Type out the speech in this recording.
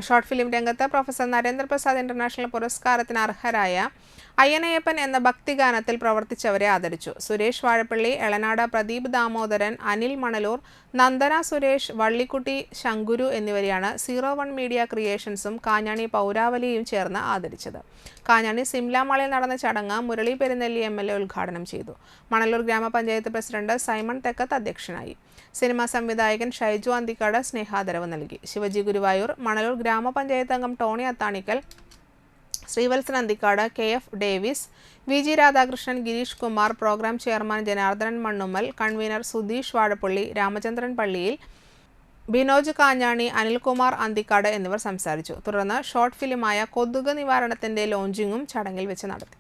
Short film രംഗത്ത് professor Narendra Prasad international പുരസ്കാരത്തിന് അർഹരായ അയ്യനയ്യപ്പൻ എന്ന ഭക്തിഗാനത്തിൽ പ്രവർത്തിച്ചവരെ ആദരിച്ചു. സുരേഷ് വാഴപ്പള്ളി, എളനാട് പ്രദീപ് ദാമോദരൻ, അനിൽ മണലൂർ, നന്ദന സുരേഷ്, വള്ളിക്കുട്ടി ശങ്കുരു എന്നിവരെയാണ് 01 മീഡിയ ക്രിയേഷൻസും കാഞ്ഞാണി പൗരാവലിയും ചേർന്ന് ആദരിച്ചത്. കാഞ്ഞാണി സിംല മാളിൽ നടന്ന ചടങ്ങ് മുരളി പെരുന്നെല്ലി MLA ഉദ്ഘാടനം ചെയ്തു. മണലൂർ ഗ്രാമപഞ്ചായത്ത് പ്രസിഡന്റ് സൈമൺ തെക്കത്ത് അധ്യക്ഷനായി. സിനിമാ സംവിധായകൻ ഷൈജു അന്തിക്കാട് സ്നേഹാദരവ് നൽകി. ശിവജി ഗുരുവായൂർ, മണലൂർ ഗ്രാമപഞ്ചായത്ത് അംഗം Tony Athanikkal, Sreevalsan Anthikad, KF Davis, VG Radhakrishnan, Girish Kumar, program chairman Janardhanan Mannummal, convener Sudheesh Vazhappally, Ramachandran Palliyil, Binoj Kanjani, Anilkumar Anthikad എന്നിവർ സംസാരിച്ചു. തുടർന്ന് ഷോർട്ട് ഫിലിമായ കൊതുക് നിവാരണത്തിന്റെ ലോഞ്ചിങ്ങും ചടങ്ങിൽ വെച്ച് നടത്തി.